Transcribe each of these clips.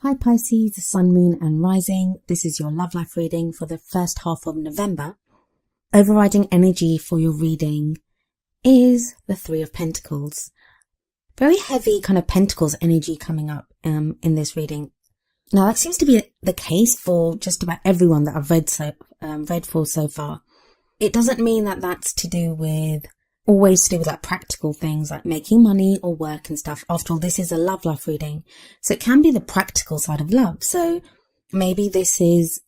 Hi Pisces, Sun, Moon and Rising. This is your love life reading for the first half of November. Overriding energy for your reading is the Three of Pentacles. Very heavy kind of Pentacles energy coming up in this reading. Now that seems to be the case for just about everyone that I've read for so far. It doesn't mean that that's always to do with like practical things like making money or work and stuff. After all, this is a love life reading. So it can be the practical side of love. So maybe this is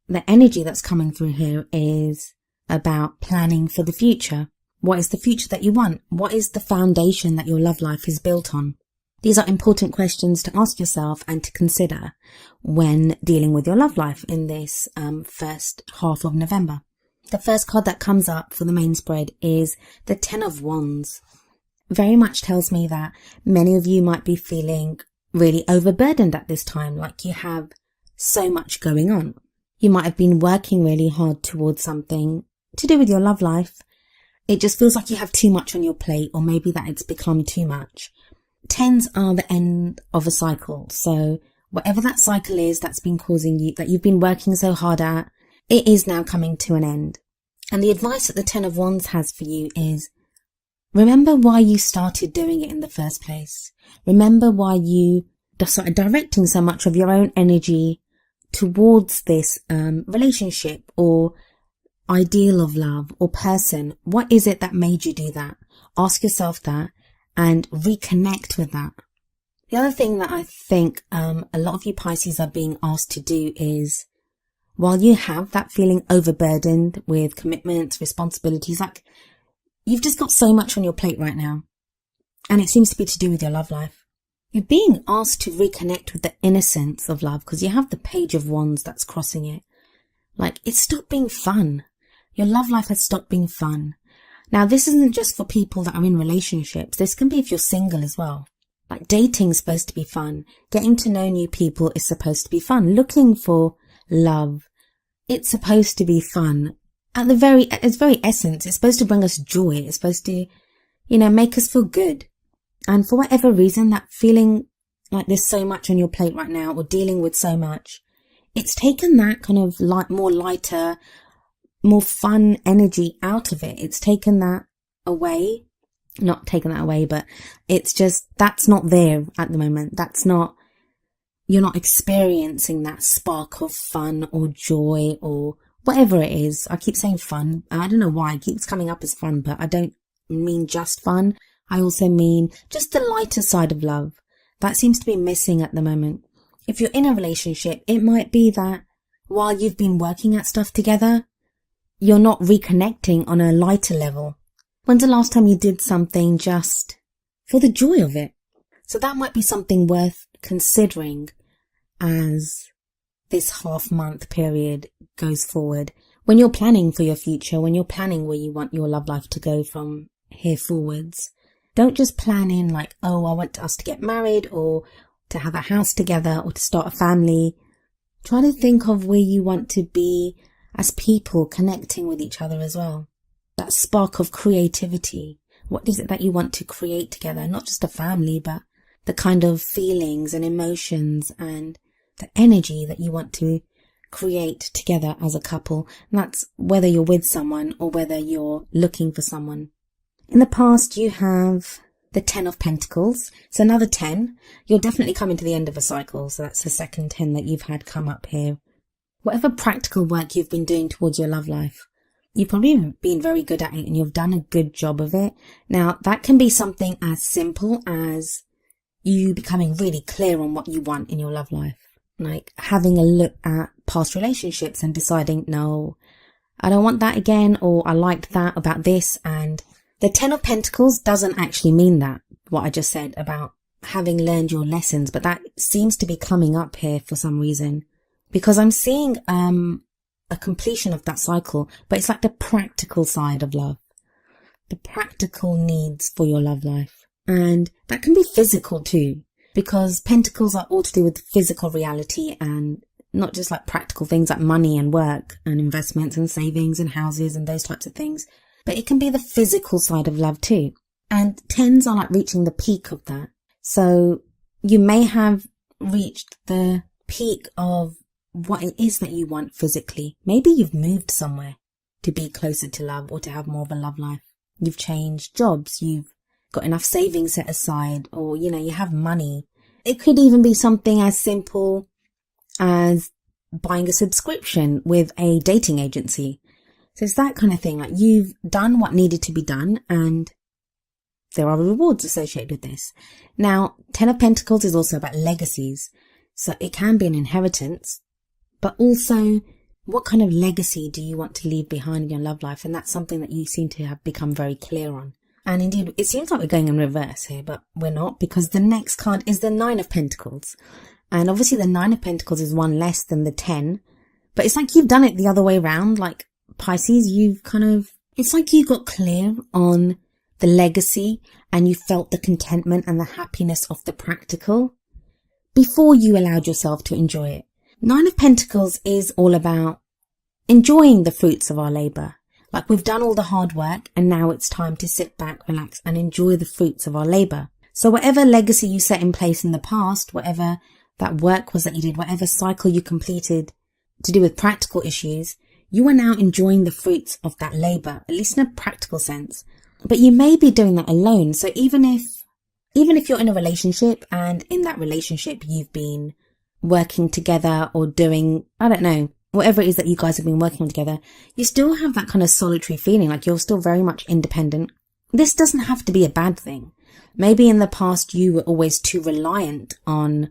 the energy that's coming through here is about planning for the future. What is the future that you want? What is the foundation that your love life is built on? These are important questions to ask yourself and to consider when dealing with your love life in this first half of November. The first card that comes up for the main spread is the Ten of Wands. Very much tells me that many of you might be feeling really overburdened at this time, like you have so much going on. You might have been working really hard towards something to do with your love life. It just feels like you have too much on your plate, or maybe that it's become too much. Tens are the end of a cycle. So whatever that cycle is that's been causing you, that you've been working so hard at, it is now coming to an end. And the advice that the Ten of Wands has for you is, remember why you started doing it in the first place. Remember why you started directing so much of your own energy towards this relationship or ideal of love or person. What is it that made you do that? Ask yourself that and reconnect with that. The other thing that I think a lot of you Pisces are being asked to do is, while you have that feeling overburdened with commitments, responsibilities, like you've just got so much on your plate right now, and it seems to be to do with your love life, you're being asked to reconnect with the innocence of love, because you have the Page of Wands that's crossing it. Like, it's stopped being fun. Your love life has stopped being fun. Now, this isn't just for people that are in relationships. This can be if you're single as well. Like, dating's supposed to be fun. Getting to know new people is supposed to be fun. Looking for love, it's supposed to be fun. At its very essence, it's supposed to bring us joy. It's supposed to, make us feel good. And for whatever reason, that feeling like there's so much on your plate right now, or dealing with so much, it's taken that kind of more lighter, more fun energy out of it. It's taken that away. Not taken that away, but it's just, that's not there at the moment. You're not experiencing that spark of fun or joy or whatever it is. I keep saying fun. I don't know why it keeps coming up as fun, but I don't mean just fun. I also mean just the lighter side of love. That seems to be missing at the moment. If you're in a relationship, it might be that while you've been working at stuff together, you're not reconnecting on a lighter level. When's the last time you did something just for the joy of it? So that might be something worth considering as this half-month period goes forward. When you're planning for your future, when you're planning where you want your love life to go from here forwards, don't just plan in like, oh, I want us to get married or to have a house together or to start a family. Try to think of where you want to be as people connecting with each other as well. That spark of creativity. What is it that you want to create together? Not just a family, but the kind of feelings and emotions and the energy that you want to create together as a couple. And that's whether you're with someone or whether you're looking for someone. In the past, you have the Ten of Pentacles. So another 10. You're definitely coming to the end of a cycle. So that's the second 10 that you've had come up here. Whatever practical work you've been doing towards your love life, you've probably been very good at it and you've done a good job of it. Now, that can be something as simple as you becoming really clear on what you want in your love life. Like having a look at past relationships and deciding, no, I don't want that again, or I liked that about this. And the Ten of Pentacles doesn't actually mean that, what I just said about having learned your lessons, but that seems to be coming up here for some reason. Because I'm seeing a completion of that cycle, but it's like the practical side of love. The practical needs for your love life. And that can be physical too, because pentacles are all to do with physical reality and not just like practical things like money and work and investments and savings and houses and those types of things. But it can be the physical side of love too. And tens are like reaching the peak of that. So you may have reached the peak of what it is that you want physically. Maybe you've moved somewhere to be closer to love or to have more of a love life. You've changed jobs, you've got enough savings set aside, or, you have money. It could even be something as simple as buying a subscription with a dating agency. So it's that kind of thing. Like, you've done what needed to be done, and there are rewards associated with this. Now, Ten of Pentacles is also about legacies. So it can be an inheritance, but also what kind of legacy do you want to leave behind in your love life? And that's something that you seem to have become very clear on. And indeed, it seems like we're going in reverse here, but we're not, because the next card is the Nine of Pentacles. And obviously the Nine of Pentacles is one less than the 10, but it's like you've done it the other way around. Like, Pisces, it's like you got clear on the legacy and you felt the contentment and the happiness of the practical before you allowed yourself to enjoy it. Nine of Pentacles is all about enjoying the fruits of our labor. Like, we've done all the hard work and now it's time to sit back, relax and enjoy the fruits of our labor. So whatever legacy you set in place in the past, whatever that work was that you did, whatever cycle you completed to do with practical issues, you are now enjoying the fruits of that labor, at least in a practical sense. But you may be doing that alone. So even if you're in a relationship and in that relationship you've been working together or doing, I don't know, whatever it is that you guys have been working on together, you still have that kind of solitary feeling, like you're still very much independent. This doesn't have to be a bad thing. Maybe in the past you were always too reliant on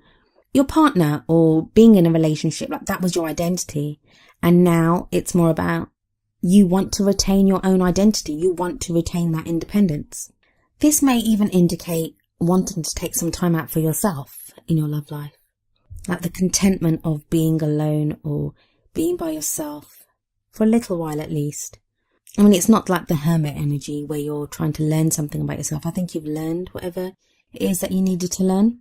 your partner or being in a relationship, like that was your identity. And now it's more about you want to retain your own identity. You want to retain that independence. This may even indicate wanting to take some time out for yourself in your love life. Like the contentment of being alone or being by yourself for a little while at least. I mean, it's not like the hermit energy where you're trying to learn something about yourself. I think you've learned whatever it is that you needed to learn.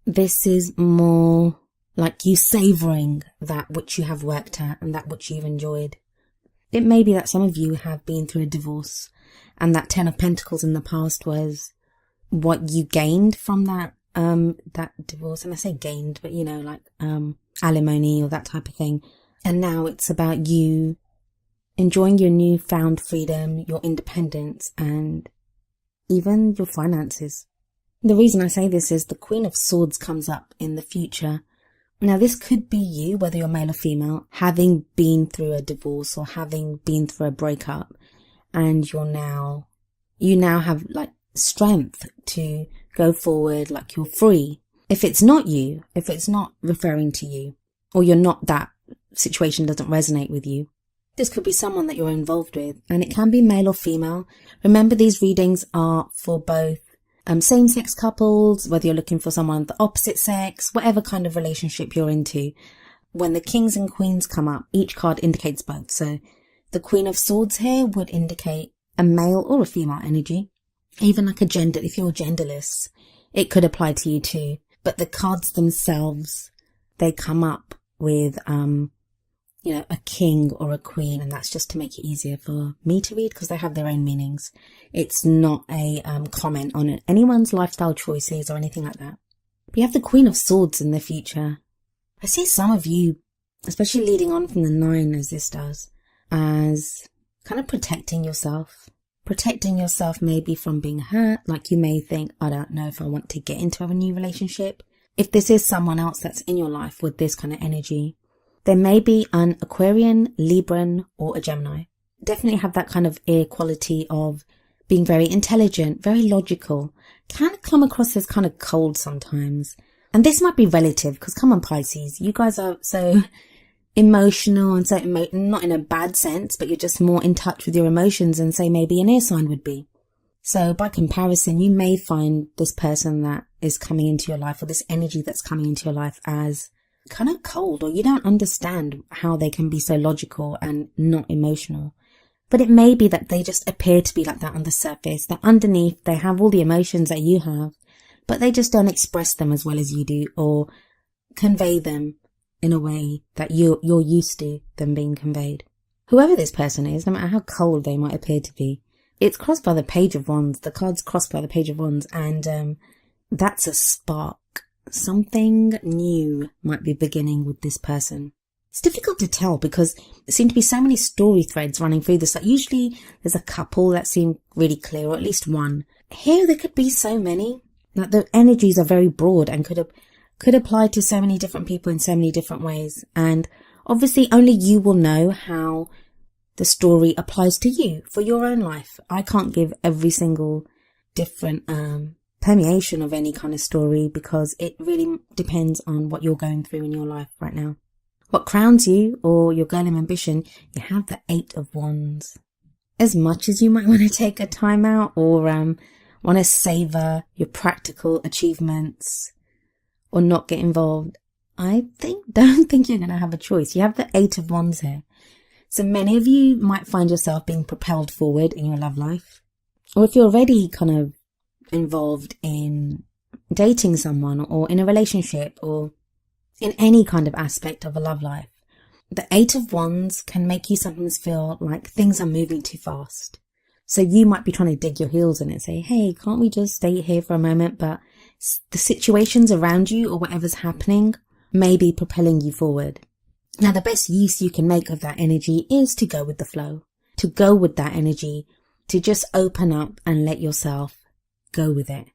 This is more like you savouring that which you have worked at and that which you've enjoyed. It may be that some of you have been through a divorce and that Ten of Pentacles in the past was what you gained from that divorce. And I say gained, but like alimony or that type of thing. And now it's about you enjoying your newfound freedom, your independence, and even your finances. The reason I say this is the Queen of Swords comes up in the future. Now, this could be you, whether you're male or female, having been through a divorce or having been through a breakup, and you now have like strength to go forward, like you're free. If it's not you, if it's not referring to you, or you're not, that situation doesn't resonate with you, this could be someone that you're involved with, and it can be male or female. Remember, these readings are for both same-sex couples, whether you're looking for someone of the opposite sex, whatever kind of relationship you're into. When the kings and queens come up, each card indicates both. So the Queen of Swords here would indicate a male or a female energy. Even like a gender, if you're genderless, it could apply to you too. But the cards themselves, they come up with a king or a queen, and that's just to make it easier for me to read because they have their own meanings. It's not a comment on anyone's lifestyle choices or anything like that. But you have the Queen of Swords in the future. I see some of you, especially leading on from the 9 as this does, as kind of protecting yourself. Protecting yourself maybe from being hurt. Like you may think, I don't know if I want to get into a new relationship. If this is someone else that's in your life with this kind of energy, there may be an Aquarian, Libran, or a Gemini. Definitely have that kind of air quality of being very intelligent, very logical. Can come across as kind of cold sometimes. And this might be relative, because come on Pisces, you guys are so emotional and so not in a bad sense, but you're just more in touch with your emotions than say maybe an air sign would be. So by comparison, you may find this person that is coming into your life, or this energy that's coming into your life, as kind of cold, or you don't understand how they can be so logical and not emotional. But it may be that they just appear to be like that on the surface, that underneath they have all the emotions that you have, but they just don't express them as well as you do, or convey them in a way that you're used to them being conveyed. Whoever this person is, no matter how cold they might appear to be, it's crossed by the Page of Wands. The card's crossed by the Page of Wands, and that's a spark. something new might be beginning with this person. It's difficult to tell because there seem to be so many story threads running through this. Like usually there's a couple that seem really clear, or at least one. Here there could be so many. Like the energies are very broad and could apply to so many different people in so many different ways. And obviously only you will know how the story applies to you for your own life. I can't give every single different permeation of any kind of story because it really depends on what you're going through in your life right now. What crowns you, or your goal and ambition, you have the 8 of Wands. As much as you might want to take a time out or want to savor your practical achievements or not get involved, don't think you're going to have a choice. You have the 8 of Wands here. So many of you might find yourself being propelled forward in your love life. Or if you're already kind of involved in dating someone or in a relationship or in any kind of aspect of a love life, the 8 of Wands can make you sometimes feel like things are moving too fast. So you might be trying to dig your heels in and say, hey, can't we just stay here for a moment? But the situations around you or whatever's happening may be propelling you forward. Now, the best use you can make of that energy is to go with the flow, to go with that energy, to just open up and let yourself go with it.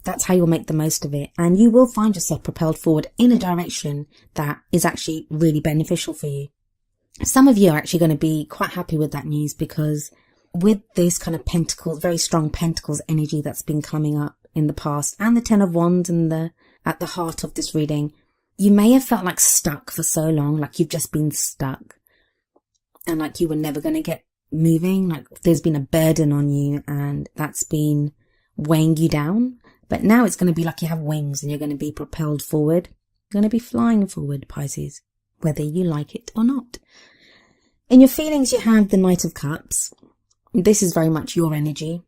That's how you'll make the most of it. And you will find yourself propelled forward in a direction that is actually really beneficial for you. Some of you are actually going to be quite happy with that news because with this kind of Pentacles, very strong Pentacles energy that's been coming up in the past, and the 10 of Wands at the heart of this reading, you may have felt like stuck for so long, like you've just been stuck and like you were never going to get moving, like there's been a burden on you and that's been weighing you down. But now it's going to be like you have wings and you're going to be propelled forward. You're going to be flying forward, Pisces, whether you like it or not. In your feelings, you have the Knight of Cups. This is very much your energy.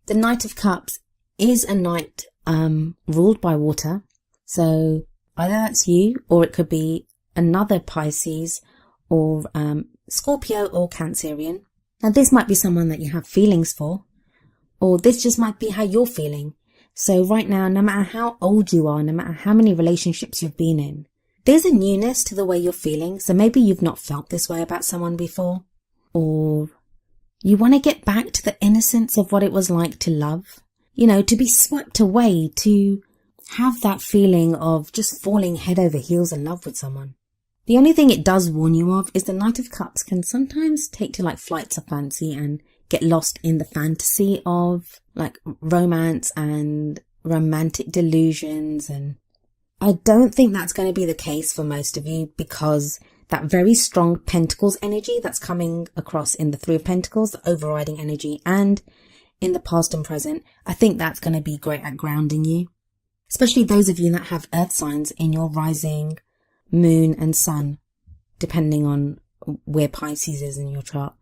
The Knight of Cups is a knight ruled by water. So either that's you, or it could be another Pisces or Scorpio or Cancerian. Now this might be someone that you have feelings for, or this just might be how you're feeling. So right now, no matter how old you are, no matter how many relationships you've been in, there's a newness to the way you're feeling. So maybe you've not felt this way about someone before, or you want to get back to the innocence of what it was like to love, to be swept away, to have that feeling of just falling head over heels in love with someone. The only thing it does warn you of is the Knight of Cups can sometimes take to like flights of fancy and get lost in the fantasy of like romance and romantic delusions. And I don't think that's going to be the case for most of you because that very strong Pentacles energy that's coming across in the 3 of Pentacles, the overriding energy, and in the past and present, I think that's going to be great at grounding you. Especially those of you that have earth signs in your rising, moon and sun, depending on where Pisces is in your chart.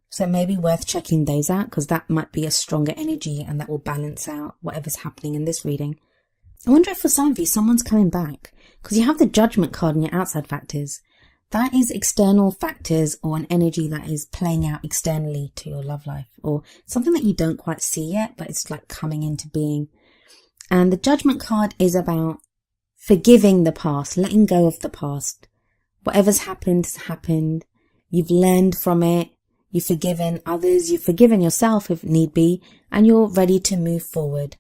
So it may be worth checking those out because that might be a stronger energy and that will balance out whatever's happening in this reading. I wonder if for some of you, someone's coming back because you have the Judgment card in your outside factors. That is external factors or an energy that is playing out externally to your love life or something that you don't quite see yet, but it's like coming into being. And the Judgment card is about forgiving the past, letting go of the past. Whatever's happened has happened. You've learned from it. You've forgiven others. You've forgiven yourself if need be, and you're ready to move forward.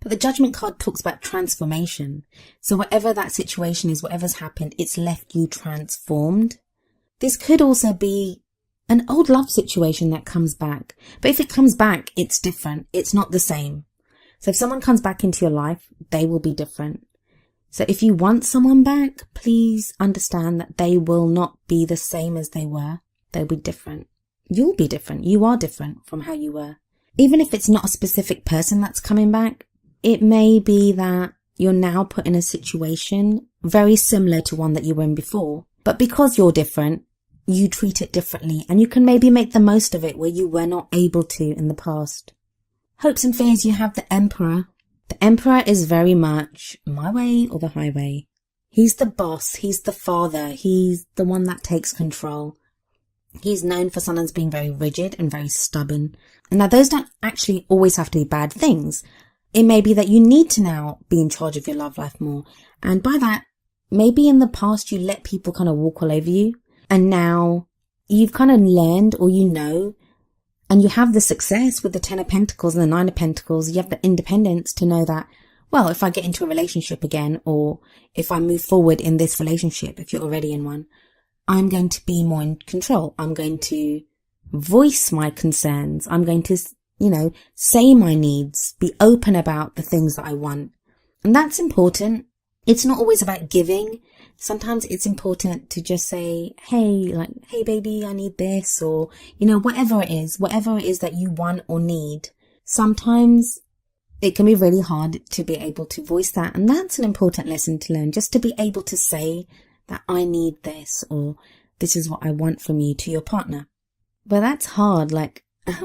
But the Judgment card talks about transformation. So whatever that situation is, whatever's happened, it's left you transformed. This could also be an old love situation that comes back. But if it comes back, it's different. It's not the same. So if someone comes back into your life, they will be different. So if you want someone back, please understand that they will not be the same as they were. They'll be different. You'll be different. You are different from how you were. Even if it's not a specific person that's coming back, it may be that you're now put in a situation very similar to one that you were in before. But because you're different, you treat it differently and you can maybe make the most of it where you were not able to in the past. Hopes and fears, you have the Emperor. The Emperor is very much my way or the highway. He's the boss. He's the father. He's the one that takes control. He's known for sometimes being very rigid and very stubborn. And now those don't actually always have to be bad things. it may be that you need to now be in charge of your love life more. And by that, maybe in the past you let people kind of walk all over you, and now you've kind of learned, or you know, and you have the success with the 10 of Pentacles and the 9 of Pentacles. You have the independence to know that, well, if I get into a relationship again, or if I move forward in this relationship, if you're already in one, I'm going to be more in control. I'm going to voice my concerns. I'm going to, say my needs, be open about the things that I want. And that's important. It's not always about giving. Sometimes it's important to just say, hey baby, I need this, or, whatever it is that you want or need. Sometimes it can be really hard to be able to voice that. And that's an important lesson to learn, just to be able to say that I need this, or this is what I want from you to your partner. But that's hard.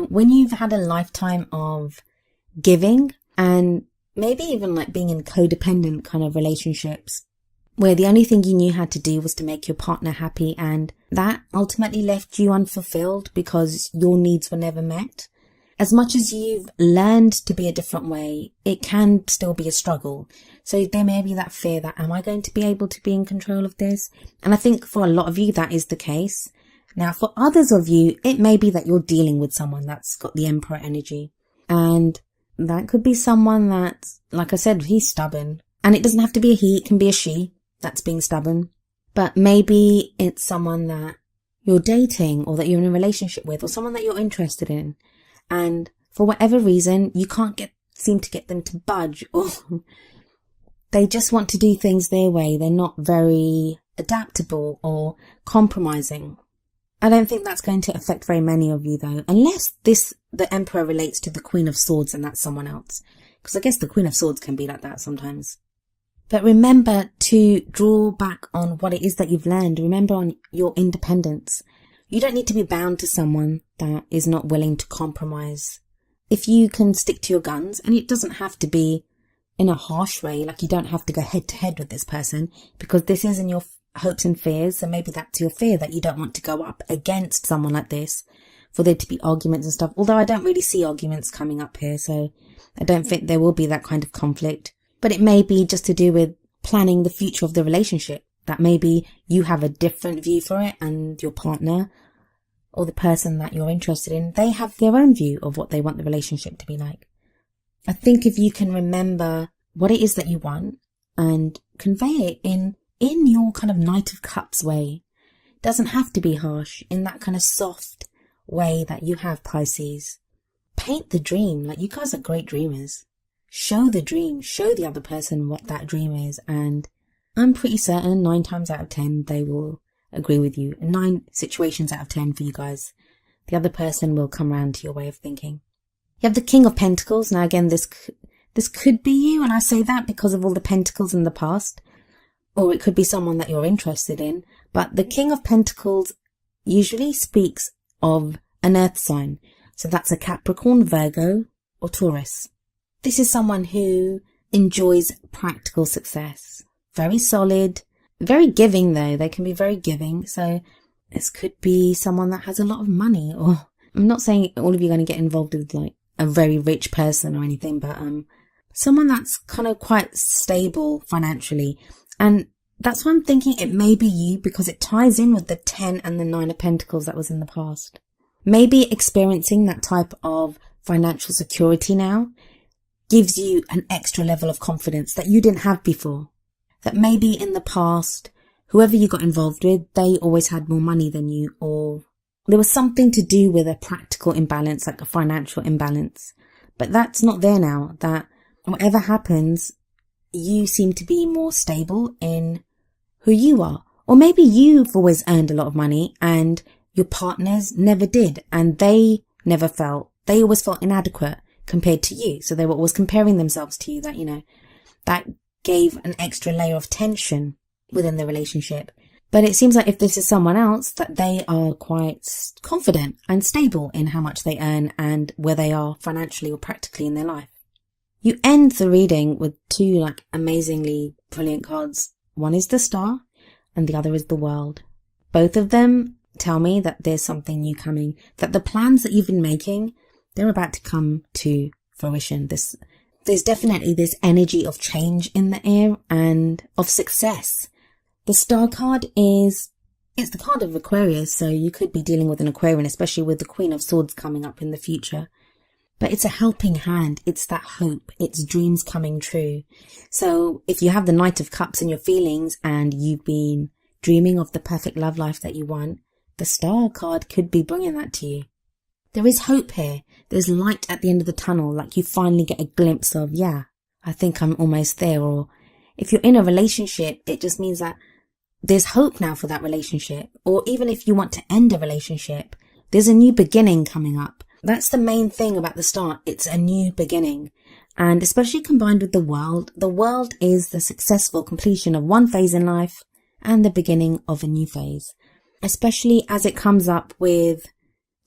When you've had a lifetime of giving, and maybe even being in codependent kind of relationships, where the only thing you knew how to do was to make your partner happy, and that ultimately left you unfulfilled because your needs were never met. As much as you've learned to be a different way, it can still be a struggle. So there may be that fear that, am I going to be able to be in control of this? And I think for a lot of you, that is the case. Now, for others of you, it may be that you're dealing with someone that's got the Emperor energy. And that could be someone that, like I said, he's stubborn. And it doesn't have to be a he, it can be a she that's being stubborn. But maybe it's someone that you're dating, or that you're in a relationship with, or someone that you're interested in. And for whatever reason, you can't seem to get them to budge, or they just want to do things their way. They're not very adaptable or compromising. I don't think that's going to affect very many of you though, unless the Emperor relates to the Queen of Swords and that's someone else. Because I guess the Queen of Swords can be like that sometimes. But remember to draw back on what it is that you've learned. Remember on your independence. You don't need to be bound to someone that is not willing to compromise. If you can stick to your guns, and it doesn't have to be in a harsh way, you don't have to go head to head with this person, because this isn't your hopes and fears. So maybe that's your fear, that you don't want to go up against someone like this, for there to be arguments and stuff. Although I don't really see arguments coming up here, so I don't think there will be that kind of conflict. But it may be just to do with planning the future of the relationship, that maybe you have a different view for it, and your partner or the person that you're interested in, they have their own view of what they want the relationship to be like. I think if you can remember what it is that you want and convey it in your kind of Knight of Cups way, it doesn't have to be harsh, in that kind of soft way that you have, Pisces. Paint the dream. You guys are great dreamers. Show the dream, show the other person what that dream is, and I'm pretty certain 9 times out of 10 they will agree with you. 9 situations out of 10 for you guys, the other person will come around to your way of thinking. You have the King of Pentacles. Now again, this could be you, and I say that because of all the pentacles in the past, or it could be someone that you're interested in. But the King of Pentacles usually speaks of an earth sign, so that's a Capricorn, Virgo, or Taurus. This is someone who enjoys practical success, very solid, very giving though. They can be very giving. So this could be someone that has a lot of money, or I'm not saying all of you are going to get involved with a very rich person or anything, but someone that's kind of quite stable financially. And that's why I'm thinking it may be you, because it ties in with the 10 and the 9 of Pentacles that was in the past. Maybe experiencing that type of financial security now gives you an extra level of confidence that you didn't have before. That maybe in the past, whoever you got involved with, they always had more money than you, or there was something to do with a practical imbalance, like a financial imbalance. But that's not there now. That whatever happens, you seem to be more stable in who you are. Or maybe you've always earned a lot of money and your partners never did, and they always felt inadequate compared to you. So they were always comparing themselves to you. That gave an extra layer of tension within the relationship. But it seems like if this is someone else, that they are quite confident and stable in how much they earn and where they are financially or practically in their life. You end the reading with 2 amazingly brilliant cards. One is the Star and the other is the World. Both of them tell me that there's something new coming, that the plans that you've been making, they're about to come to fruition. There's definitely this energy of change in the air and of success. The Star card it's the card of Aquarius, so you could be dealing with an Aquarian, especially with the Queen of Swords coming up in the future. But it's a helping hand. It's that hope. It's dreams coming true. So if you have the Knight of Cups in your feelings and you've been dreaming of the perfect love life that you want, the Star card could be bringing that to you. There is hope here. There's light at the end of the tunnel, like you finally get a glimpse of, yeah, I think I'm almost there. Or if you're in a relationship, it just means that there's hope now for that relationship. Or even if you want to end a relationship, there's a new beginning coming up. That's the main thing about the Star. It's a new beginning. And especially combined with the World is the successful completion of one phase in life and the beginning of a new phase. Especially as it comes up with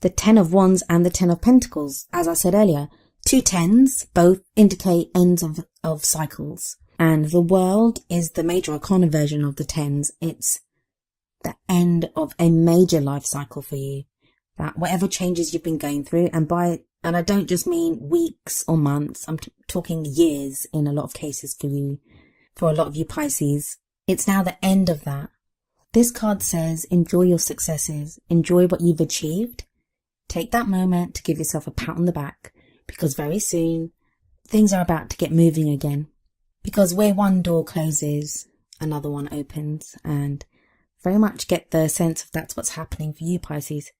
the 10 of Wands and the 10 of Pentacles. As I said earlier, 2 tens both indicate ends of cycles. And the World is the major arcana version of the tens. It's the end of a major life cycle for you. That whatever changes you've been going through, and I don't just mean weeks or months, I'm talking years in a lot of cases for you, for a lot of you Pisces. It's now the end of that. This card says, enjoy your successes, enjoy what you've achieved. Take that moment to give yourself a pat on the back, because very soon things are about to get moving again. Because where one door closes, another one opens, and very much get the sense of that's what's happening for you, Pisces.